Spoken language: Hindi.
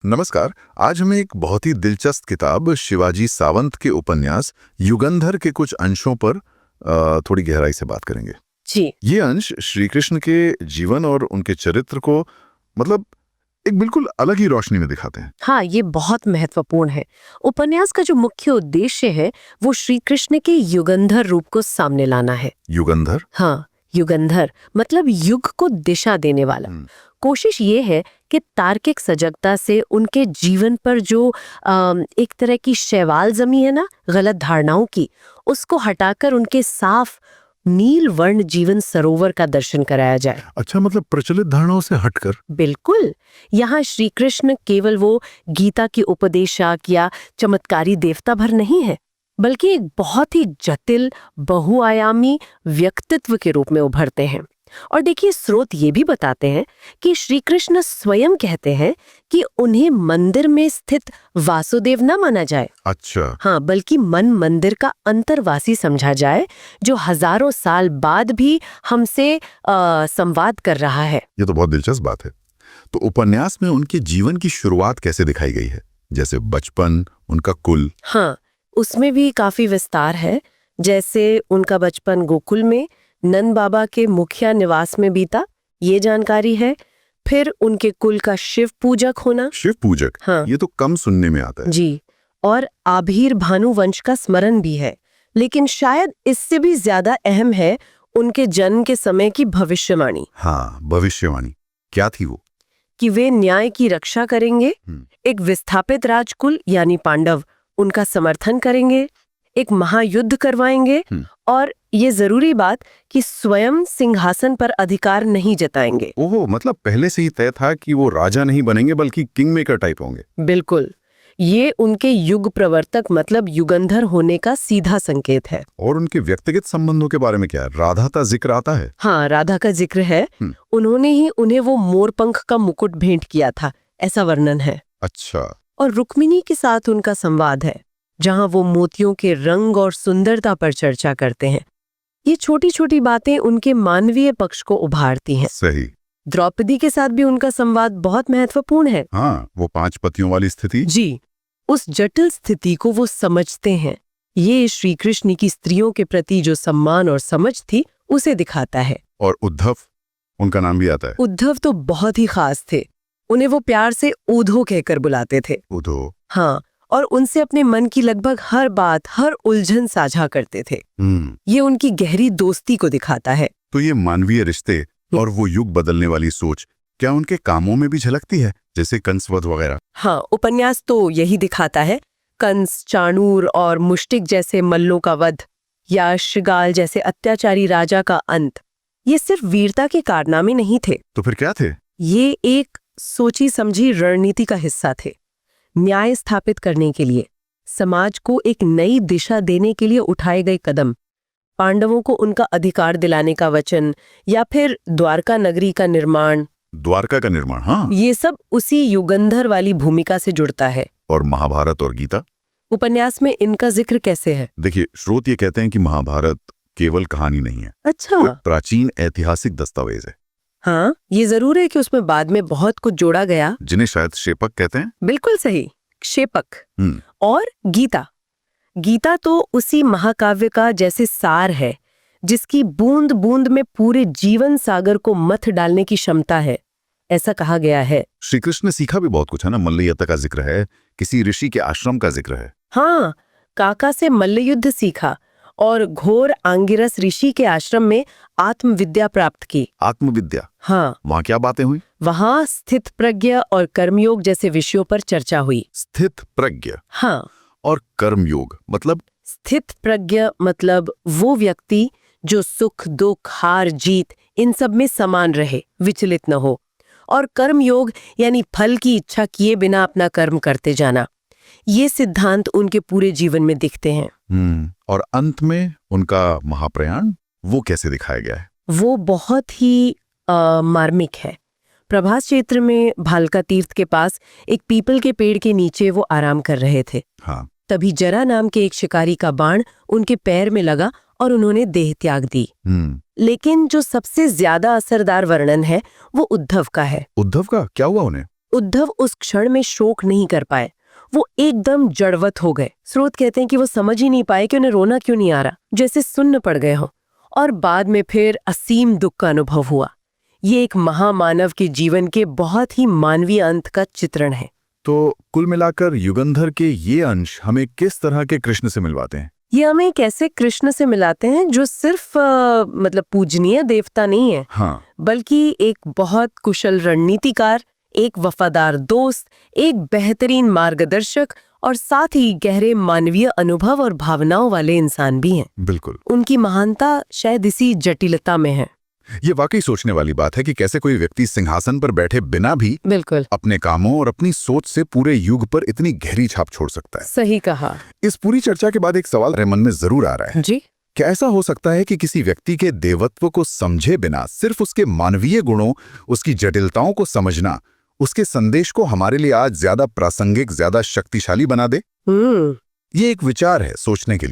नमस्कार। आज हमें एक बहुत ही दिलचस्प किताब शिवाजी सावंत के उपन्यास युगंधर के कुछ अंशों पर थोड़ी गहराई से बात करेंगे। जी। ये अंश श्री कृष्ण के जीवन और उनके चरित्र को मतलब एक बिल्कुल अलग ही रोशनी में दिखाते हैं। हाँ, ये बहुत महत्वपूर्ण है। उपन्यास का जो मुख्य उद्देश्य है वो श्री कृष्ण के युगंधर रूप को सामने लाना है। युगंधर? हाँ, युगंधर मतलब युग को दिशा देने वाला। कोशिश ये है कि तार्किक सजगता से उनके जीवन पर जो एक तरह की शैवाल जमी है ना, गलत धारणाओं की, उसको हटाकर उनके साफ नील वर्ण जीवन सरोवर का दर्शन कराया जाए। अच्छा, मतलब प्रचलित धारणाओं से हटकर। बिल्कुल। यहाँ श्री कृष्ण केवल वो गीता की उपदेशक या चमत्कारी देवता भर नहीं है, बल्कि एक बहुत ही जटिल बहुआयामी व्यक्तित्व के रूप में उभरते हैं। और देखिए, स्रोत ये भी बताते हैं कि श्री कृष्ण स्वयं कहते हैं कि उन्हें मंदिर में स्थित वासुदेव न माना जाए। अच्छा। हाँ, बल्कि मन मंदिर का अंतर्वासी समझा जाए, जो हजारों साल बाद भी हमसे संवाद कर रहा है। ये तो बहुत दिलचस्प बात है। तो उपन्यास में उनके जीवन की शुरुआत कैसे दिखाई गई है? जैसे बचपन, उनका कुल। हाँ, उसमें भी काफी विस्तार है। जैसे उनका बचपन गोकुल में नंद बाबा के मुखिया निवास में बीता, ये जानकारी है। फिर उनके कुल का शिव पूजक होना। शिव पूजक? हाँ। ये तो कम सुनने में आता है। जी। और आभीर भानु वंश का स्मरण भी है, लेकिन शायद इससे भी ज्यादा अहम है उनके जन्म के समय की भविष्यवाणी। हाँ, भविष्यवाणी क्या थी वो? कि वे न्याय की रक्षा करेंगे, एक विस्थापित राजकुल यानी पांडव उनका समर्थन करेंगे, एक महायुद्ध करवाएंगे, और ये जरूरी बात कि स्वयं सिंहासन पर अधिकार नहीं जताएंगे। ओहो, मतलब पहले से ही तय था कि वो राजा नहीं बनेंगे बल्कि किंग मेकर टाइप होंगे। बिल्कुल। ये उनके युग प्रवर्तक मतलब युगंधर होने का सीधा संकेत है। और उनके व्यक्तिगत संबंधों के बारे में क्या है? राधा का जिक्र आता है? हाँ, राधा का जिक्र है। उन्होंने ही उन्हें वो मोरपंख का मुकुट भेंट किया था, ऐसा वर्णन है। अच्छा। और रुक्मिणी के साथ उनका संवाद है, जहाँ वो मोतियों के रंग और सुंदरता पर चर्चा करते हैं। ये छोटी छोटी बातें उनके मानवीय पक्ष को उभारती हैं। सही। द्रौपदी के साथ भी उनका संवाद बहुत महत्वपूर्ण है। हाँ, वो 5 पतियों वाली स्थिति। जी, उस जटिल स्थिति को वो समझते हैं। ये श्री कृष्ण की स्त्रियों के प्रति जो सम्मान और समझ थी, उसे दिखाता है। और उद्धव, उनका नाम भी आता है। उद्धव तो बहुत ही खास थे। उन्हें वो प्यार से ऊधो कहकर बुलाते थे। उद्धव? हाँ, और उनसे अपने मन की लगभग हर बात, हर उलझन साझा करते थे। ये उनकी गहरी दोस्ती को दिखाता है। तो ये मानवीय रिश्ते और वो युग बदलने वाली सोच क्या उनके कामों में भी झलकती है, जैसे कंसवध वगैरह? हाँ, उपन्यास तो यही दिखाता है। कंस, चाणूर और मुष्टिक जैसे मल्लों का वध, या श्रृगाल जैसे अत्याचारी राजा का अंत, ये सिर्फ वीरता के कारनामे नहीं थे। तो फिर क्या थे? ये एक सोची समझी रणनीति का हिस्सा थे। न्याय स्थापित करने के लिए, समाज को एक नई दिशा देने के लिए उठाए गए कदम, पांडवों को उनका अधिकार दिलाने का वचन, या फिर द्वारका नगरी का निर्माण। द्वारका का निर्माण, हाँ। ये सब उसी युगंधर वाली भूमिका से जुड़ता है। और महाभारत और गीता? उपन्यास में इनका जिक्र कैसे है? देखिए, स्रोत ये कहते हैं कि महाभारत केवल कहानी नहीं है। अच्छा। प्राचीन ऐतिहासिक दस्तावेज है। हाँ, ये जरूर है कि उसमें बाद में बहुत कुछ जोड़ा गया, जिन्हें शायद शेपक कहते हैं। बिल्कुल सही, क्षेपक। और गीता, गीता तो उसी महाकाव्य का जैसे सार है, जिसकी बूंद बूंद में पूरे जीवन सागर को मथ डालने की क्षमता है, ऐसा कहा गया है। श्री कृष्ण ने सीखा भी बहुत कुछ है ना। मल्लयुद्ध का जिक्र है, किसी ऋषि के आश्रम का जिक्र है। हाँ, काका से मल्लयुद्ध सीखा और घोर आंगिरस ऋषि के आश्रम में आत्मविद्या प्राप्त की। आत्मविद्या? हाँ। वहाँ क्या बातें हुई? वहाँ स्थित प्रज्ञ और कर्मयोग जैसे विषयों पर चर्चा हुई। स्थित प्रज्ञ? हाँ। और कर्मयोग मतलब? स्थित प्रज्ञ मतलब वो व्यक्ति जो सुख दुख हार जीत इन सब में समान रहे, विचलित न हो। और कर्मयोग यानी फल की इच्छा किए बिना अपना कर्म करते जाना। ये सिद्धांत उनके पूरे जीवन में दिखते हैं। और अंत में उनका महाप्रयाण, वो कैसे दिखाया गया है? वो बहुत ही मार्मिक है। प्रभास क्षेत्र में भालका तीर्थ के पास एक पीपल के पेड़ के नीचे वो आराम कर रहे थे। हाँ। तभी जरा नाम के एक शिकारी का बाण उनके पैर में लगा और उन्होंने देह त्याग दी। लेकिन जो सबसे ज्यादा असरदार वर्णन है वो उद्धव का है। उद्धव का क्या हुआ उन्हें? उद्धव उस क्षण में शोक नहीं कर पाए। वो एकदम जड़वत हो गए। स्रोत कहते हैं कि वो समझ ही नहीं पाए कि उन्हें रोना क्यों नहीं आ रहा, जैसे सुन्न पड़ गए हों। और बाद में फिर असीम दुख का अनुभव हुआ। ये एक महामानव के जीवन के बहुत ही मानवीय अंत का चित्रण है। तो कुल मिलाकर युगंधर के ये अंश हमें किस तरह के कृष्ण से मिलवाते हैं? ये हमें एक ऐसे कृष्ण से मिलाते हैं जो सिर्फ मतलब पूजनीय देवता नहीं है, हाँ, बल्कि एक बहुत कुशल रणनीतिकार, एक वफादार दोस्त, एक बेहतरीन मार्गदर्शक और साथ ही गहरे मानवीय अनुभव और भावनाओं वाले इंसान भी हैं। बिल्कुल। उनकी महानता शायद इसी जटिलता में है। ये वाकई सोचने वाली बात है कि कैसे कोई व्यक्ति सिंहासन पर बैठे बिना भी बिल्कुल अपने कामों और अपनी सोच से पूरे युग पर इतनी गहरी छाप छोड़ सकता है। सही कहा इस पूरी चर्चा के बाद एक सवाल मेरे मन में जरूर आ रहा है। जी। क्या ऐसा हो सकता है कि किसी व्यक्ति के देवत्व को समझे बिना सिर्फ उसके मानवीय गुणों, उसकी जटिलताओं को समझना उसके संदेश को हमारे लिए आज ज्यादा प्रासंगिक, ज्यादा शक्तिशाली बना दे? ये एक विचार है सोचने के लिए।